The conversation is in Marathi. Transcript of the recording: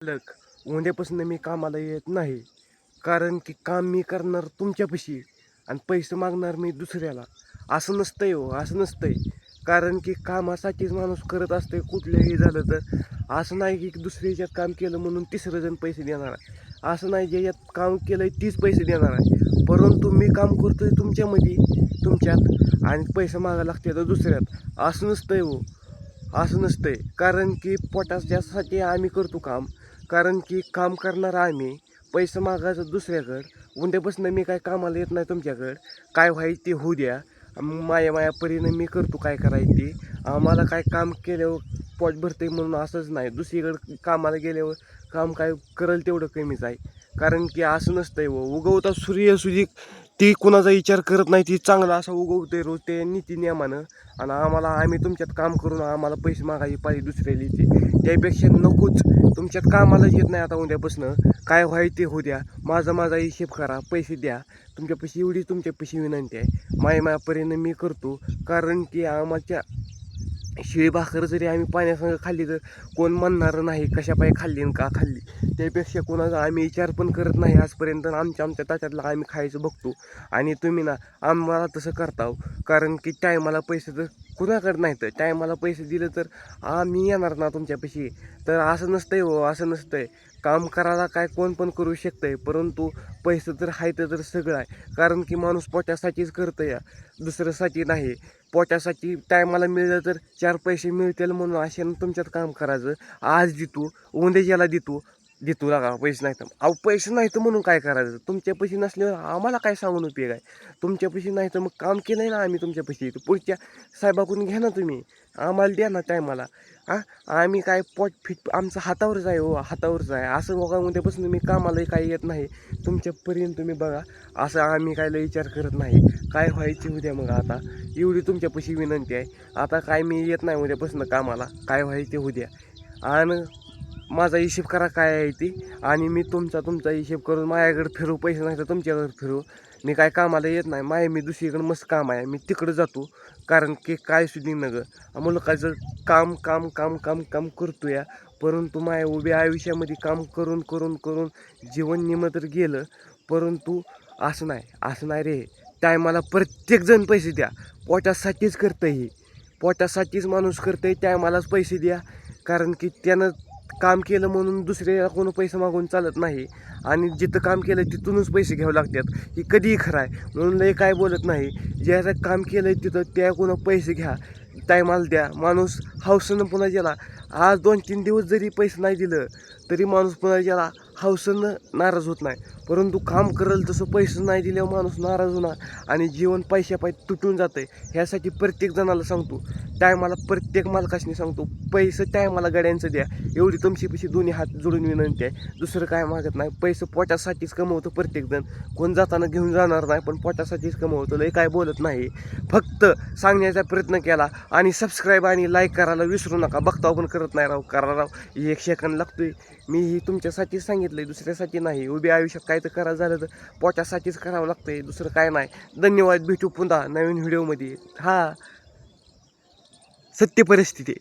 मालक उद्यापासून मी कामाला येत नाही. कारण की काम मी करणार तुमच्यापाशी आणि पैसे मागणार मी दुसऱ्याला. असं नसतंय हो, असं नसतंय. कारण की कामासाठीच माणूस करत असते कुठलंही झालं तर. असं नाही की दुसऱ्या ह्याच्यात काम केलं म्हणून तिसरं जण पैसे देणार आहे. असं नाही ज्याच्यात काम केलंय तीच पैसे देणार आहे. परंतु मी काम करतोय तुमच्यामध्ये, तुमच्यात आणि पैसे मागायला लागते तर दुसऱ्यात. असं नसतंय हो, असं नसतंय. कारण की पोटाच्यासाठी आम्ही करतो काम. कारण की काम करणार आम्ही, पैसे मागायचं दुसऱ्याकडं. उद्यापासून मी काय कामाला येत नाही तुमच्याकडं. काय व्हायचं ते होऊ द्या. माया परीनं मी करतो काय करायचं ते. आम्हाला काय काम केल्यावर पोट भरतंय म्हणून असंच नाही. दुसरीकडं कामाला गेल्यावर काम काय करेल तेवढं कमीच आहे. कारण की असं नसतंय हो. उगवता सूर्य ती कुणाचा विचार करत नाही. ती चांगला असा उगवते रोज ते नीतिनियमानं. आणि आम्ही तुमच्यात काम करून आम्हाला पैसे मागायची पाहिजे दुसऱ्याची. त्यापेक्षा नकोच. तुमच्यात कामालाच येत नाही आता उद्यापासून. काय व्हायचं ते होऊ द्या. माझा हिशेब करा, पैसे द्या. तुमच्यापाशी एवढी तुमच्यापाशी विनंती आहे. मायापरीनं मी करतो. कारण की आम्हाला शिळी भाकर जरी आम्ही पाण्यासंग खाल्ली तर कोण म्हणणारं नाही कशापायी खाल्ली आणि का खाल्ली. त्यापेक्षा कोणाचा आम्ही विचार पण करत नाही आजपर्यंत. आमच्या ताटातला आम्ही खायचं बघतो. आणि तुम्ही ना आम्हाला तसं करता. कारण की टायमाला पैसे तर कुणाकडे नाही, तर टायमाला पैसे दिले तर आम्ही येणार ना तुमच्यापाशी. तर असं नसतंय हो, असं नसतंय. काम करायला काय कोण पण करू शकतंय, परंतु पैसे तर आहे तर सगळं आहे. कारण की माणूस पोटासाठीच करतं या, दुसऱ्यासाठी नाही. पोटासाठी टायमाला मिळलं तर चार पैसे मिळतील म्हणून अशानं तुमच्यात काम करायचं. आज देतो, उद्याच्याला देतो लागा पैसे नाही तर. अहो पैसे नाही तर म्हणून काय करायचं? तुमच्यापाशी नसल्यावर आम्हाला काय सांगून उपयोग आहे? तुमच्यापाशी नाही तर मग काम केलं ना आम्ही तुमच्यापाशी. तर पुढच्या साहेबाकडून घ्या ना तुम्ही, आम्हाला द्या ना टायमाला. हां, आम्ही काय पोट फिट आमचं हातावरच आहे हो, हातावरच आहे. असं बघा उद्यापासून मी कामालाही काही येत नाही. तुमच्यापर्यंत तुम्ही बघा. असं आम्ही काय लय विचार करत नाही. काय व्हायची उद्या मग आता एवढी तुमच्यापाशी विनंती आहे. आता काय मी येत नाही उद्यापासून कामाला. काय व्हायचं ते होऊ द्या. आणि माझा हिशेब करा काय आहे ती. आणि मी तुमचा हिशेब करून माझ्याकडे फिरू. पैसे नाही तर तुमच्याकडे फिरू. मी काय कामाला येत नाही. मी दुसरीकडे मस्त काम आहे, मी तिकडं जातो. कारण की काय सुद्धा नगं मुलकाचं काम काम काम काम काम करतो या. परंतु माझ्या उभ्या आयुष्यामध्ये काम करून करून करून जीवन निम तर गेलं. परंतु असं नाही रे. टायमाला प्रत्येकजण पैसे द्या. पोटासाठीच करतं ही, पोटासाठीच माणूस करतंय. टायमालाच पैसे द्या. कारण की त्यानं काम केलं म्हणून दुसऱ्याला कोण पैसे मागून चालत नाही. आणि जिथं काम केलं तिथूनच पैसे घ्यावे लागतात. ही कधीही खरं आहे. म्हणून लय काय बोलत नाही. ज्याचं काम केलं तिथं त्या कोण पैसे घ्या, टायमाला द्या. माणूस हौसेनं पुन्हा गेला. आज 2-3 दिवस जरी पैसे नाही दिलं तरी माणूस पुन्हा गेला हौसेनं नाराज होत नाही. परंतु काम करेल तसं पैसे नाही दिल्यावर माणूस नाराज होणार आणि जीवन पैशापायी तुटून जातं. ह्यासाठी प्रत्येक जणाला सांगतो, टायमाला प्रत्येक मालकाशी सांगतो, पैसे टायमाला गाड्यांचं द्या. एवढी तुमच्यापाशी दोन्ही हात जोडून विनंती आहे. दुसरं काय मागत नाही. पैसे पोटासाठीच कमवतो प्रत्येकजण. कोण जाताना घेऊन जाणार नाही, पण पोटासाठीच कमवतो. लय काय बोलत नाही. फक्त सांगण्याचा प्रयत्न केला. आणि सबस्क्राईब आणि लाईक करायला विसरू नका. बघताव पण करत नाही राव, करा राव. 1 सेकंद लागतोय. मी ही तुमच्यासाठीच सांगितलंय, दुसऱ्यासाठी नाही. उभ्या आयुष्यात काय तर करायचं झालं तर पोटासाठीच करावं लागतंय, दुसरं काय नाही. धन्यवाद. भेटू पुन्हा नवीन व्हिडिओमध्ये. हा सत्य परिस्थिती.